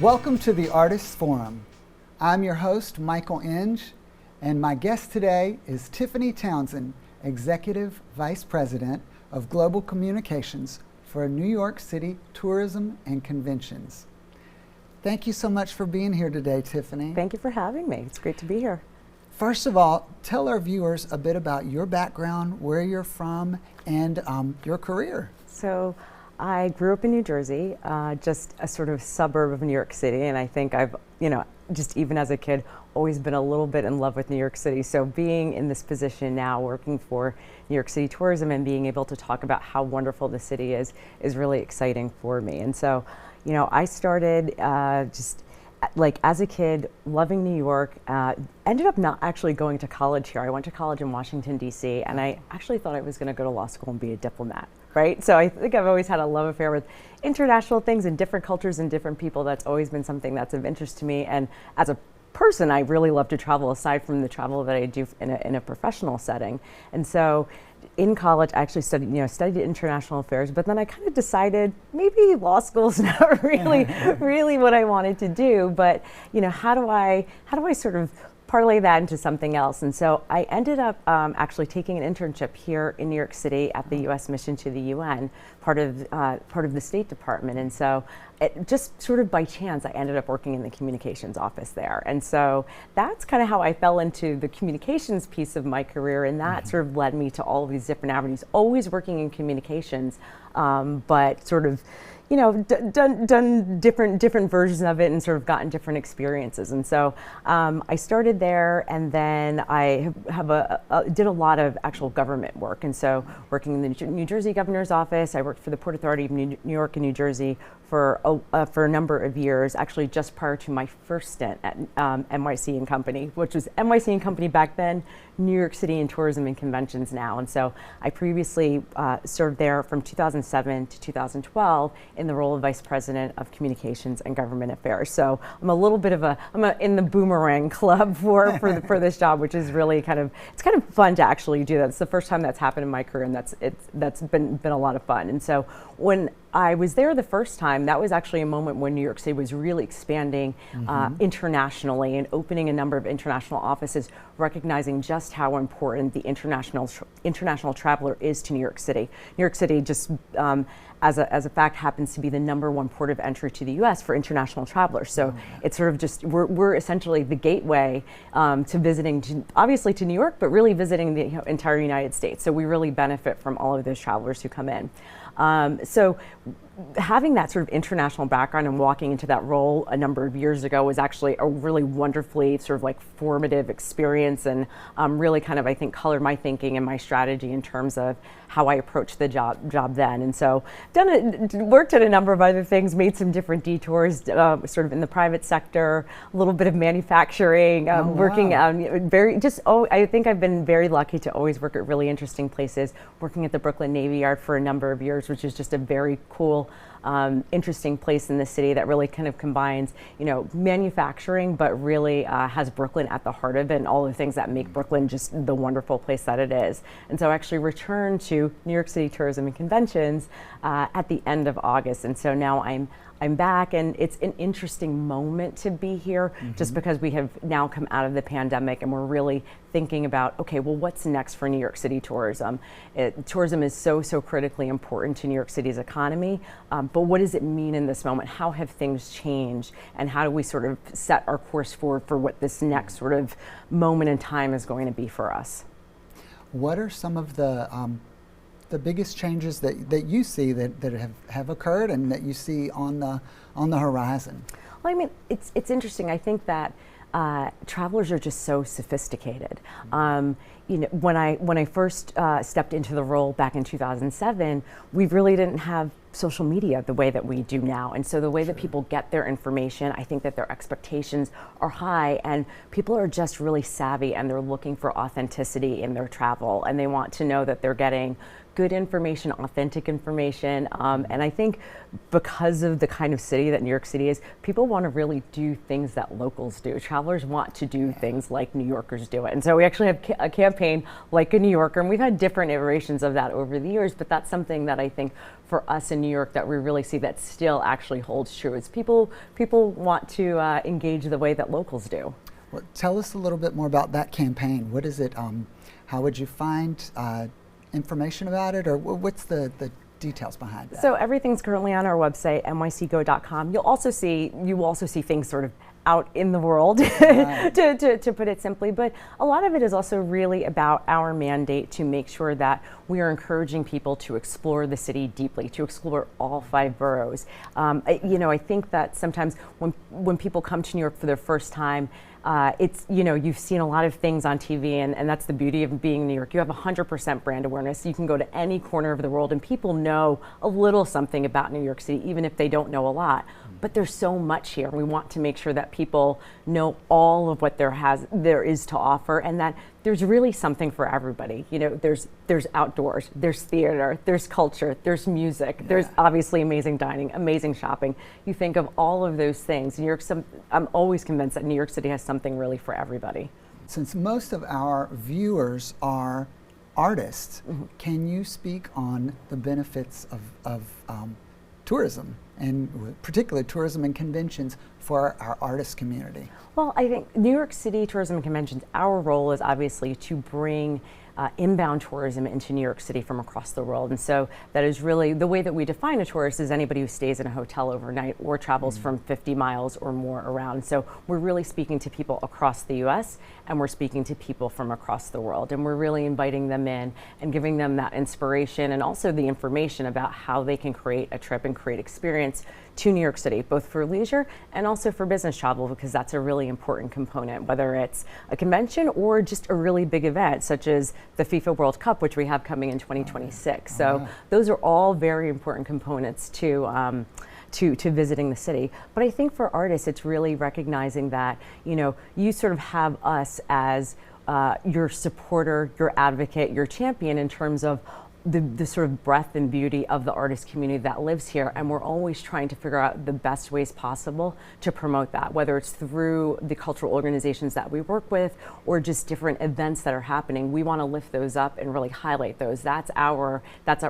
Welcome to the Artists Forum. I'm your host, Michael Inge, and my guest today is Tiffany Townsend, Executive Vice President of Global Communications for New York City Tourism and Conventions. Thank you so much for being here today, Tiffany. Thank you for having me. It's great to be here. First of all, tell our viewers a bit about your background, where you're from, and your career. So I grew up in New Jersey, just a sort of suburb of New York City, and I think I've, just even as a kid, always been a little bit in love with New York City. So being in this position now, working for New York City Tourism and being able to talk about how wonderful the city is really exciting for me. And so, I started just like as a kid, loving New York, ended up not actually going to college here. I went to college in Washington, D.C., and I actually thought I was going to go to law school and be a diplomat, right? So I think I've always had a love affair with international things and different cultures and different people. That's always been something that's of interest to me. And as a person, I really love to travel, aside from the travel that I do in a professional setting. And so in college, I actually studied international affairs, but then I kind of decided maybe law school is not really what I wanted to do. But how do I sort of parlay that into something else? And so I ended up actually taking an internship here in New York City at the U.S. mission to the UN, part of the State Department. And so just sort of by chance, I ended up working in the communications office there. And so that's kind of how I fell into the communications piece of my career, and that sort of led me to all of these different avenues, always working in communications, but sort of done different versions of it and sort of gotten different experiences. And so I started there, and then I did a lot of actual government work. And so working in the New Jersey Governor's Office, I worked for the Port Authority of New York and New Jersey for a number of years, actually just prior to my first stint at NYC and Company, which was NYC and Company back then, New York City and Tourism and Conventions now. And so I previously served there from 2007 to 2012 in the role of Vice President of Communications and Government Affairs. So I'm a little bit of in the boomerang club for this job, which is really it's kind of fun to actually do that. It's the first time that's happened in my career, and that's been a lot of fun. And so when I was there the first time, that was actually a moment when New York City was really expanding internationally and opening a number of international offices, recognizing just how important the international traveler is to New York City. New York City just as a fact happens to be the #1 port of entry to the U.S. for international travelers. So it's sort of just, we're essentially the gateway to visiting, obviously to New York, but really visiting the entire United States. So we really benefit from all of those travelers who come in. So having that sort of international background and walking into that role a number of years ago was actually a really wonderfully sort of like formative experience, and really kind of, I think, colored my thinking and my strategy in terms of how I approached the job then. And so worked at a number of other things, made some different detours, sort of in the private sector, a little bit of manufacturing, working I think I've been very lucky to always work at really interesting places, working at the Brooklyn Navy Yard for a number of years, which is just a very cool, interesting place in the city that really kind of combines, manufacturing, but really has Brooklyn at the heart of it and all the things that make Brooklyn just the wonderful place that it is. And so I actually returned to New York City Tourism and Conventions at the end of August. And so now I'm back, and it's an interesting moment to be here, just because we have now come out of the pandemic and we're really thinking about, okay, well, what's next for New York City tourism? Tourism is so critically important to New York City's economy, but what does it mean in this moment? How have things changed, and how do we sort of set our course forward for what this next sort of moment in time is going to be for us? What are some of the biggest changes that you see that have occurred and that you see on the horizon? Well, I mean, it's interesting. I think that travelers are just so sophisticated. When I first stepped into the role back in 2007, we really didn't have social media the way that we do now. And so the way that people get their information, I think that their expectations are high, and people are just really savvy, and they're looking for authenticity in their travel, and they want to know that they're getting good information, authentic information. And I think because of the kind of city that New York City is, people want to really do things that locals do. Travelers want to do things like New Yorkers do it. And so we actually have a campaign campaign like a New Yorker, and we've had different iterations of that over the years, but that's something that I think for us in New York that we really see that still actually holds true. Is people want to engage the way that locals do. Well, tell us a little bit more about that campaign. What is it? How would you find information about it, or what's the details behind that? So everything's currently on our website, nycgo.com. You will also see things sort of out in the world, right. to put it simply. But a lot of it is also really about our mandate to make sure that we are encouraging people to explore the city deeply, to explore all 5 boroughs. I think that sometimes when people come to New York for their first time, it's, you've seen a lot of things on TV, and that's the beauty of being in New York. You have 100% brand awareness. You can go to any corner of the world and people know a little something about New York City, even if they don't know a lot. But there's so much here. We want to make sure that people know all of what there is to offer, and that there's really something for everybody. There's outdoors, there's theater, there's culture, there's music, there's obviously amazing dining, amazing shopping. You think of all of those things. I'm always convinced that New York City has something really for everybody. Since most of our viewers are artists, can you speak on the benefits of tourism, and particularly tourism and conventions for our artist community? Well, I think New York City Tourism and Conventions, our role is obviously to bring inbound tourism into New York City from across the world. And so that is really the way that we define a tourist, is anybody who stays in a hotel overnight or travels from 50 miles or more around. So we're really speaking to people across the US, and we're speaking to people from across the world. And we're really inviting them in and giving them that inspiration and also the information about how they can create a trip and create experience to New York City, both for leisure and also for business travel, because that's a really important component, whether it's a convention or just a really big event such as the FIFA World Cup, which we have coming in 2026. So those are all very important components to visiting the city. But I think for artists, it's really recognizing that, you sort of have us as your supporter, your advocate, your champion in terms of the sort of breadth and beauty of the artist community that lives here, and we're always trying to figure out the best ways possible to promote that, whether it's through the cultural organizations that we work with or just different events that are happening. We want to lift those up and really highlight those. That's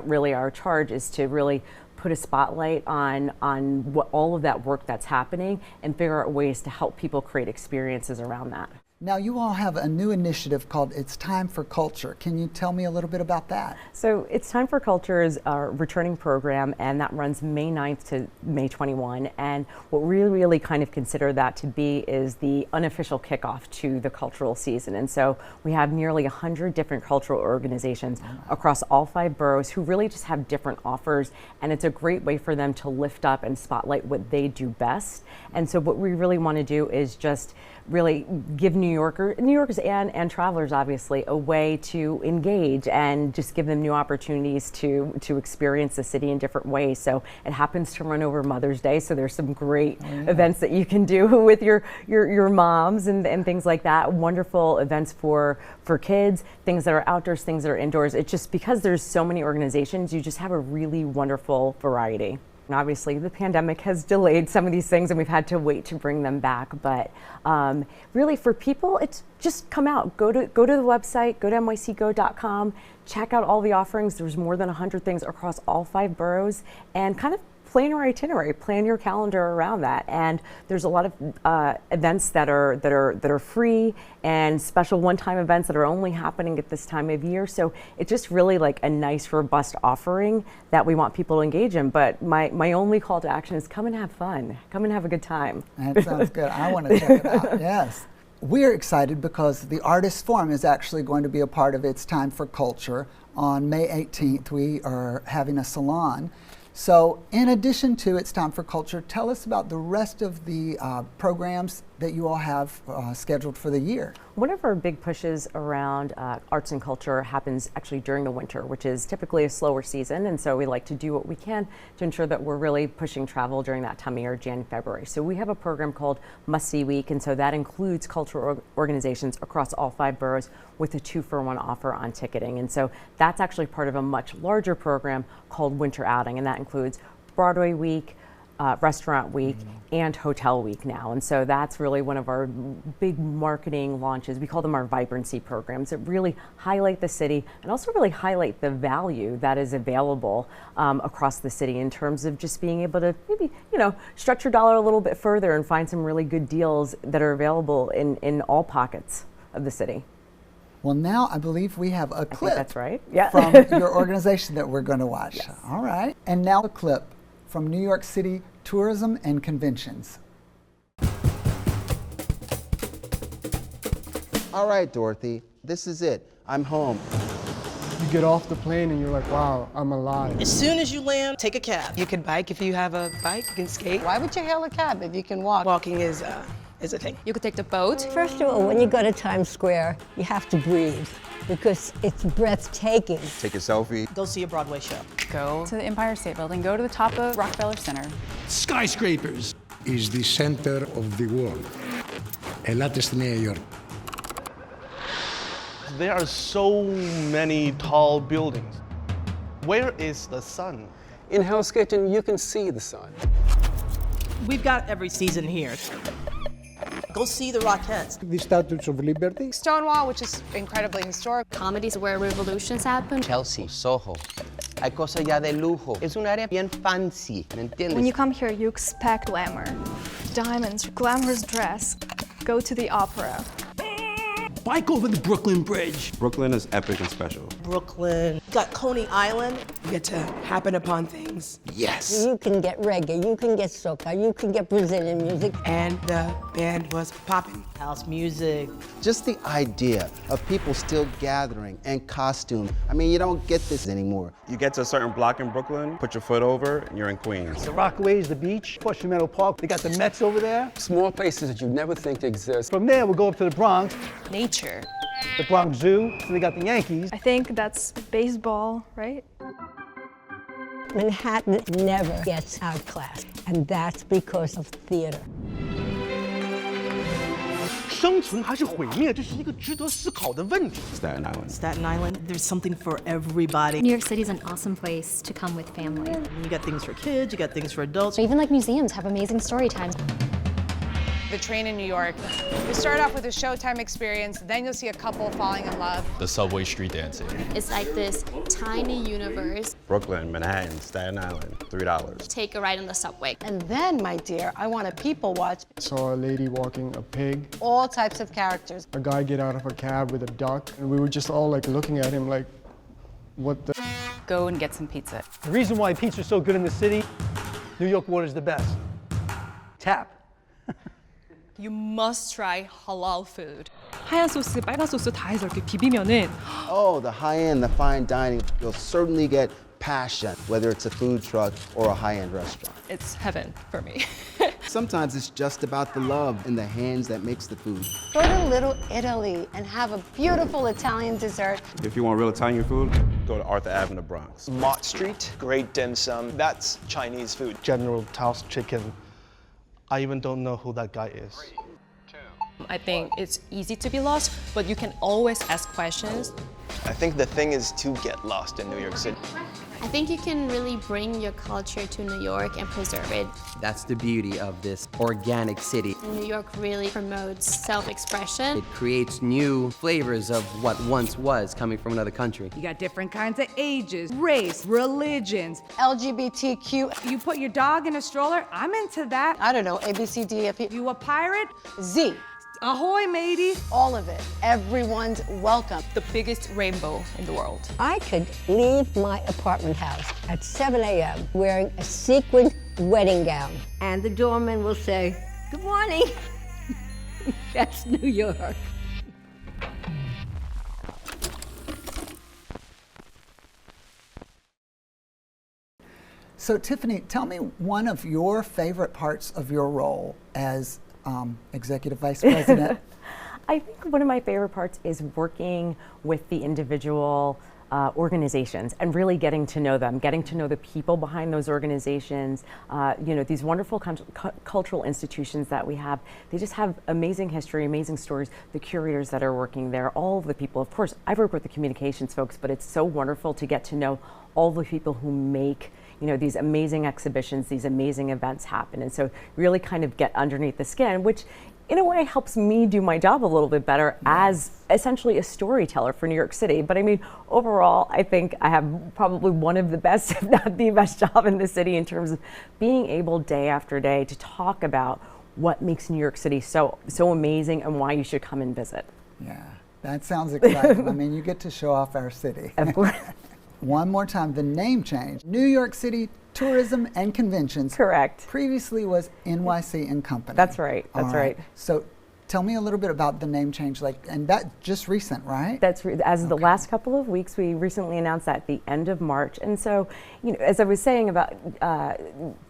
really our charge, is to really put a spotlight on what all of that work that's happening and figure out ways to help people create experiences around that. Now, you all have a new initiative called It's Time for Culture. Can you tell me a little bit about that? So It's Time for Culture is our returning program, and that runs May 9th to May 21. And what we really kind of consider that to be is the unofficial kickoff to the cultural season. And so we have nearly 100 different cultural organizations across all 5 boroughs who really just have different offers, and it's a great way for them to lift up and spotlight what they do best. And so what we really want to do is just really give New Yorkers and travelers, obviously, a way to engage and just give them new opportunities to experience the city in different ways. So it happens to run over Mother's Day, so there's some great events that you can do with your moms and things like that. Wonderful events for kids, things that are outdoors, things that are indoors. It's just because there's so many organizations, you just have a really wonderful variety. And obviously, the pandemic has delayed some of these things, and we've had to wait to bring them back. But really, for people, it's just come out. Go to the website, go to nycgo.com, check out all the offerings. There's more than 100 things across all 5 boroughs, and kind of plan your itinerary, plan your calendar around that. And there's a lot of events that are free, and special one-time events that are only happening at this time of year. So it's just really like a nice, robust offering that we want people to engage in. But my only call to action is come and have fun. Come and have a good time. That sounds good. I want to check it out. Yes. We're excited because the Artists Forum is actually going to be a part of It's Time for Culture. On May 18th, we are having a salon. So in addition to It's Time for Culture, tell us about the rest of the programs that you all have scheduled for the year. One of our big pushes around arts and culture happens actually during the winter, which is typically a slower season, and so we like to do what we can to ensure that we're really pushing travel during that time of year, January, February. So we have a program called Must See Week, and so that includes cultural organizations across all 5 boroughs with a 2-for-1 offer on ticketing. And so that's actually part of a much larger program called Winter Outing, and that includes Broadway Week, Restaurant Week and Hotel Week now. And so that's really one of our big marketing launches. We call them our vibrancy programs that really highlight the city and also really highlight the value that is available across the city in terms of just being able to maybe, stretch your dollar a little bit further and find some really good deals that are available in all pockets of the city. Well, now I believe we have a clip that's right. Yeah. from your organization that we're going to watch. Yes. All right. And now a clip from New York City Tourism and Conventions. All right, Dorothy, this is it. I'm home. You get off the plane and you're like, wow, I'm alive. As soon as you land, take a cab. You can bike if you have a bike, you can skate. Why would you hail a cab if you can walk? Walking is a thing. You could take the boat. First of all, when you go to Times Square, you have to breathe because it's breathtaking. Take a selfie. Go see a Broadway show. Go to the Empire State Building, go to the top of Rockefeller Center. Skyscrapers is the center of the world. Ελάτε στη Νέα Υόρκη. There are so many tall buildings. Where is the sun? In Hell's Kitchen, you can see the sun. We've got every season here. Go see the Rockettes. The Statue of Liberty. Stonewall, which is incredibly historic. Comedies where revolutions happen. Chelsea, Soho. Hay cosas ya de lujo. Es un área bien fancy, ¿me entiendes? When you come here, you expect glamour. Diamonds, glamorous dress. Go to the opera. Bike over the Brooklyn Bridge. Brooklyn is epic and special. Brooklyn. Got Coney Island. You get to happen upon things. Yes. You can get reggae, you can get soca, you can get Brazilian music. And the band was popping. House music. Just the idea of people still gathering in costume. I mean, you don't get this anymore. You get to a certain block in Brooklyn, put your foot over, and you're in Queens. The Rockaways, the beach, Washington Meadow Park. They got the Mets over there. Small places that you never think exist. From there, we'll go up to the Bronx. Nature. The Bronx Zoo. So they got the Yankees. I think that's baseball, right? Manhattan never gets outclassed, and that's because of theater. 生存还是毁灭，这是一个值得思考的问题。 Staten Island. Staten Island, there's something for everybody. New York City is an awesome place to come with family. You got things for kids, you got things for adults. Even like museums have amazing story times. The train in New York. You start off with a Showtime experience, then you'll see a couple falling in love. The subway street dancing. It's like this tiny universe. Brooklyn, Manhattan, Staten Island, $3. Take a ride on the subway. And then, my dear, I want to people watch Saw a lady walking a pig. all types of characters. A guy get out of a cab with a duck. And we were just all like looking at him like, what the? Go and get some pizza. The reason why pizza's so good in the city, New York water's the best. Tap. You must try halal food. 하얀 소스, 빨간 소스 다 해서 이렇게 비비면은 Oh, the high-end, the fine dining. You'll certainly get passion, whether it's a food truck or a high-end restaurant. It's heaven for me. Sometimes it's just about the love in the hands that makes the food. Go to Little Italy and have a beautiful Italian dessert. If you want real Italian food, go to Arthur Ave in the Bronx. Mott Street, great dim sum. That's Chinese food. General Tso's chicken. I even don't know who that guy is. I think it's easy to be lost, but you can always ask questions. I think the thing is to get lost in New York City. I think you can really bring your culture to New York and preserve it. That's the beauty of this organic city. New York really promotes self-expression. It creates new flavors of what once was coming from another country. you got different kinds of ages, race, religions. LGBTQ, You put your dog in a stroller, I'm into that. I don't know, ABCDFE, You a pirate? Z, Ahoy, matey. all of it. Everyone's welcome. The biggest rainbow in the world. I could leave my apartment house at 7 a.m. wearing a sequined wedding gown, and the doorman will say, "Good morning." That's New York. So Tiffany, tell me one of your favorite parts of your role as Executive Vice President. I think one of my favorite parts is working with the individual organizations and really getting to know them, getting to know the people behind those organizations. You know, these wonderful cultural institutions that we have, they just have amazing history, amazing stories, the curators that are working there, all of the people. Of course, I've worked with the communications folks, but it's so wonderful to get to know all the people who make, you know, these amazing exhibitions, these amazing events happen. And so really kind of get underneath the skin, which in a way helps me do my job a little bit better as essentially a storyteller for New York City. But I mean, overall, I think I have probably one of the best, if not the best job in the city in terms of being able day after day to talk about what makes New York City so amazing and why you should come and visit. Yeah, that sounds exciting. I mean, you get to show off our city. Of course. One more time, the name change. New York City Tourism and Conventions. Correct. Previously was NYC and Company. That's right. That's right. So tell me a little bit about the name change, and that just recent, right? That's as of the last couple of weeks. We recently announced that at the end of March. And so, you know, as I was saying about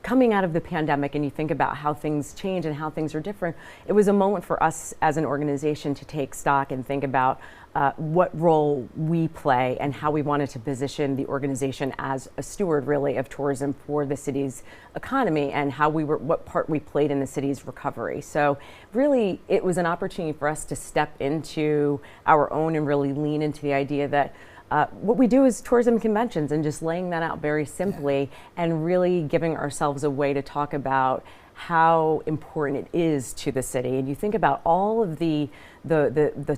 coming out of the pandemic, and you think about how things change and how things are different, it was a moment for us as an organization to take stock and think about what role we play and how we wanted to position the organization as a steward, really, of tourism for the city's economy, and how what part we played in the city's recovery. So really, it was an opportunity for us to step into our own and really lean into the idea that what we do is tourism conventions, and just laying that out very simply, and really giving ourselves a way to talk about how important it is to the city. And you think about all of the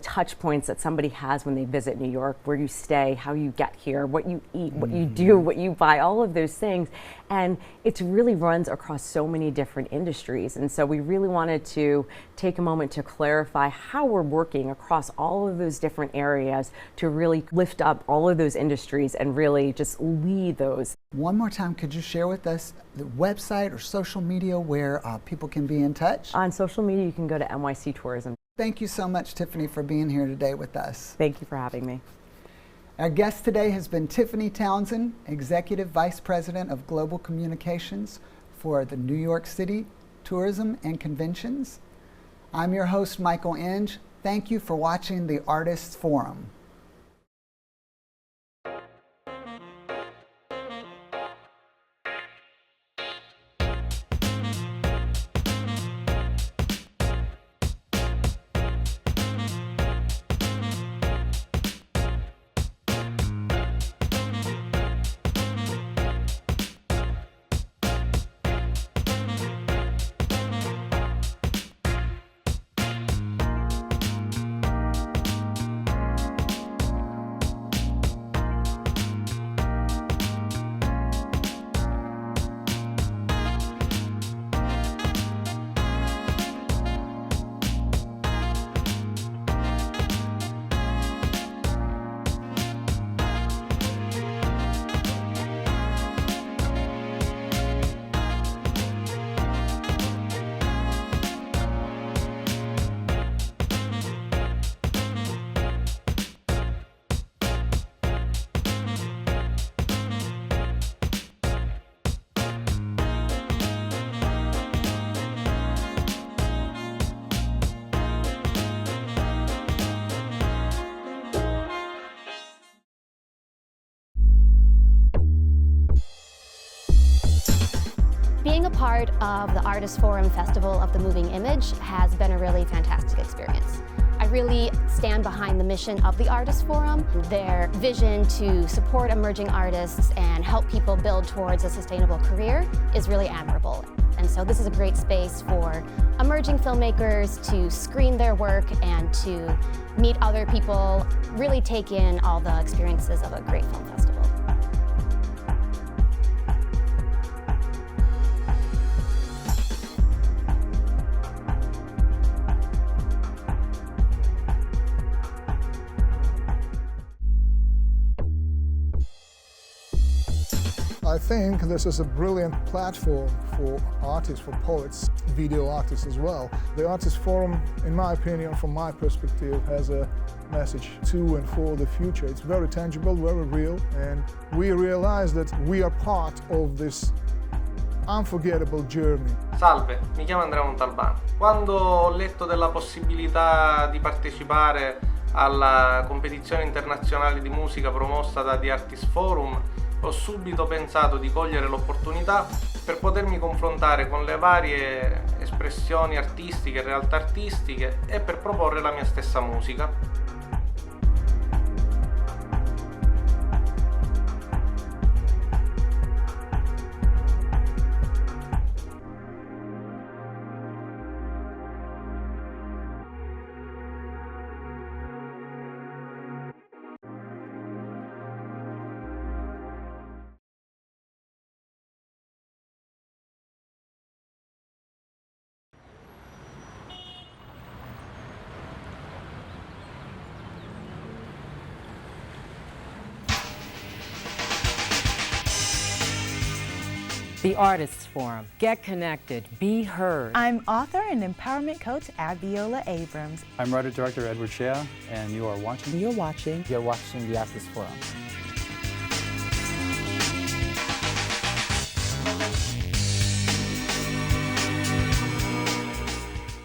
touch points that somebody has when they visit New York, where you stay, how you get here, what you eat, what you do, what you buy, all of those things. And it really runs across so many different industries. And so we really wanted to take a moment to clarify how we're working across all of those different areas to really lift up all of those industries and really just lead those. One more time, could you share with us the website or social media where people can be in touch? On social media, you can go to NYC Tourism. Thank you so much, Tiffany, for being here today with us. Thank you for having me. Our guest today has been Tiffany Townsend, Executive Vice President of Global Communications for the New York City Tourism and Conventions. I'm your host, Michael Inge. Thank you for watching the Artists Forum. Being a part of the Artists Forum Festival of the Moving Image has been a really fantastic experience. I really stand behind the mission of the Artists Forum. Their vision to support emerging artists and help people build towards a sustainable career is really admirable. And so this is a great space for emerging filmmakers to screen their work and to meet other people, really take in all the experiences of a great film festival. I think this is a brilliant platform for artists, for poets, video artists as well. The Artists Forum, in my opinion, from my perspective, has a message to and for the future. It's very tangible, very real, and we realize that we are part of this unforgettable journey. Salve, mi chiamo Andrea Montalbano. Quando ho letto della possibilità di partecipare alla competizione internazionale di musica promossa da theartistsforum, ho subito pensato di cogliere l'opportunità per potermi confrontare con le varie espressioni artistiche, realtà artistiche e per proporre la mia stessa musica. The Artists Forum. Get connected, be heard. I'm author and empowerment coach Abiola Abrams. I'm writer-director Edward Shea, and you're watching the Artists Forum.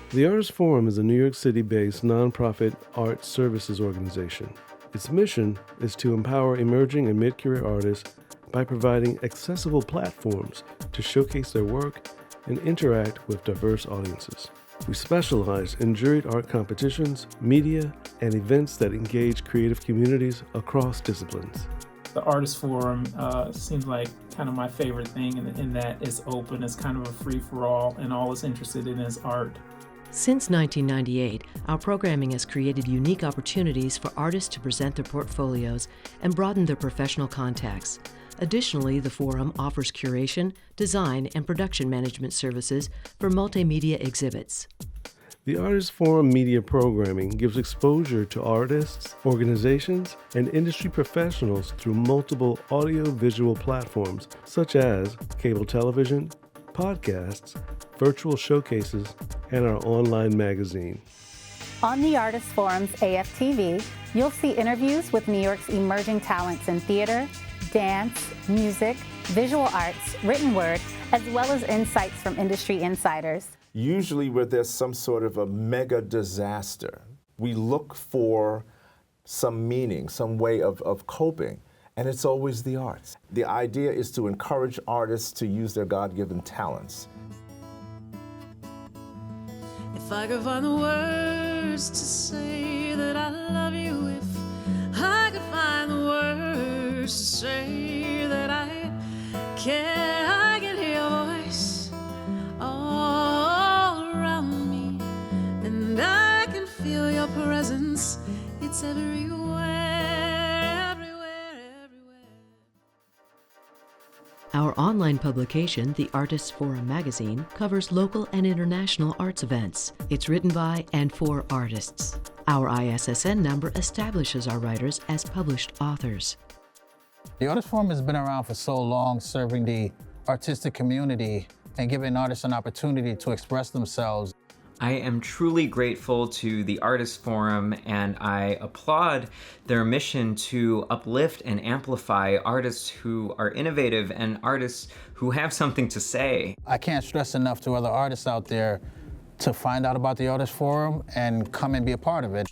The Artists Forum is a New York City-based nonprofit art services organization. Its mission is to empower emerging and mid-career artists by providing accessible platforms to showcase their work and interact with diverse audiences. We specialize in juried art competitions, media, and events that engage creative communities across disciplines. The Artist Forum seems like kind of my favorite thing in that it's open, it's kind of a free-for-all, and all it's interested in is art. Since 1998, our programming has created unique opportunities for artists to present their portfolios and broaden their professional contacts. Additionally, the Forum offers curation, design, and production management services for multimedia exhibits. The Artists Forum media programming gives exposure to artists, organizations, and industry professionals through multiple audio-visual platforms such as cable television, podcasts, virtual showcases, and our online magazine. On the Artists Forum's AFTV, you'll see interviews with New York's emerging talents in theater, dance, music, visual arts, written word, as well as insights from industry insiders. Usually where there's some sort of a mega disaster, we look for some meaning, some way of coping, and it's always the arts. The idea is to encourage artists to use their God-given talents. If I could find the words to say that I love you, if I could find the words to say that I can hear your voice all around me, and I can feel your presence. It's everywhere, everywhere, everywhere. Our online publication, The Artists Forum magazine, covers local and international arts events. It's written by and for artists. Our ISSN number establishes our writers as published authors. The Artists Forum has been around for so long, serving the artistic community and giving artists an opportunity to express themselves. I am truly grateful to the Artists Forum, and I applaud their mission to uplift and amplify artists who are innovative and artists who have something to say. I can't stress enough to other artists out there to find out about the Artists Forum and come and be a part of it.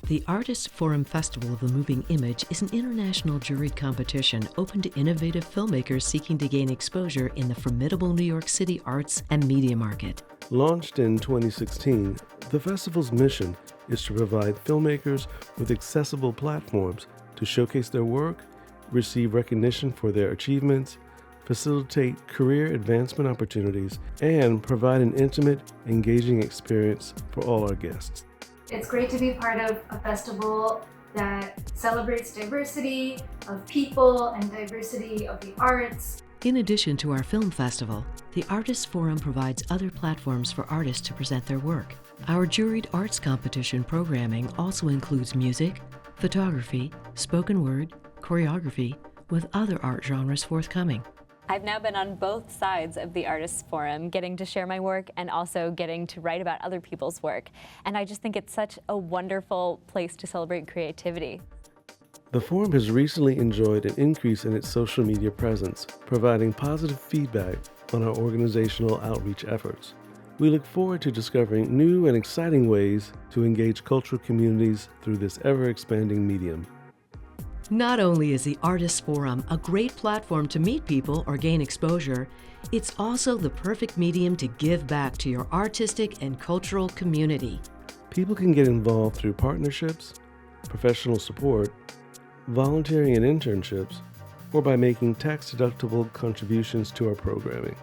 The Artists Forum Festival of the Moving Image is an international juried competition open to innovative filmmakers seeking to gain exposure in the formidable New York City arts and media market. Launched in 2016, the festival's mission is to provide filmmakers with accessible platforms to showcase their work, receive recognition for their achievements, facilitate career advancement opportunities, and provide an intimate, engaging experience for all our guests. It's great to be part of a festival that celebrates diversity of people and diversity of the arts. In addition to our film festival, the Artists Forum provides other platforms for artists to present their work. Our juried arts competition programming also includes music, photography, spoken word, choreography, with other art genres forthcoming. I've now been on both sides of the Artists Forum, getting to share my work and also getting to write about other people's work. And I just think it's such a wonderful place to celebrate creativity. The forum has recently enjoyed an increase in its social media presence, providing positive feedback on our organizational outreach efforts. We look forward to discovering new and exciting ways to engage cultural communities through this ever-expanding medium. Not only is the Artists Forum a great platform to meet people or gain exposure, it's also the perfect medium to give back to your artistic and cultural community. People can get involved through partnerships, professional support, volunteering and internships, or by making tax-deductible contributions to our programming.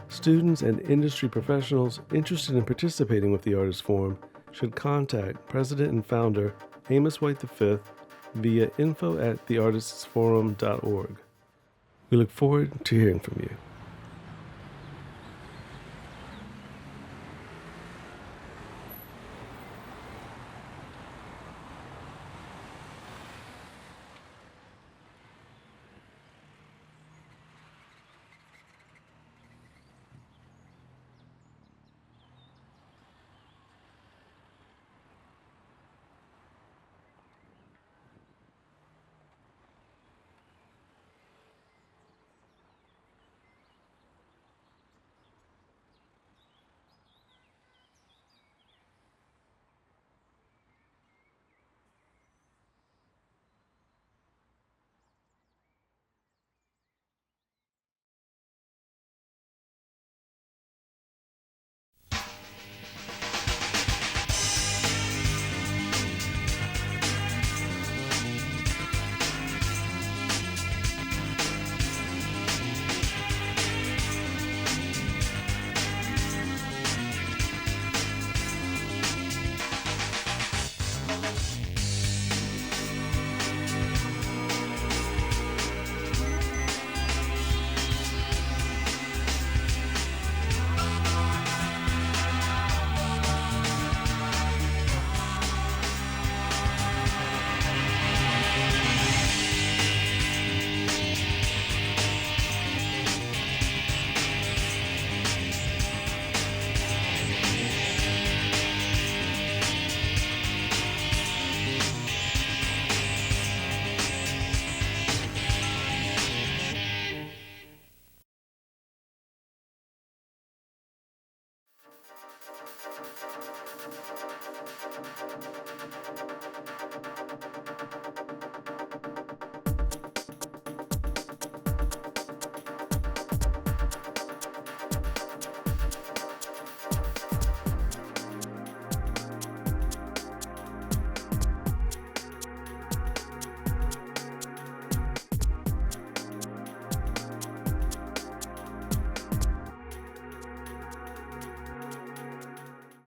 Students and industry professionals interested in participating with the Artists Forum should contact President and Founder Amos White V via info@theartistsforum.org. We look forward to hearing from you.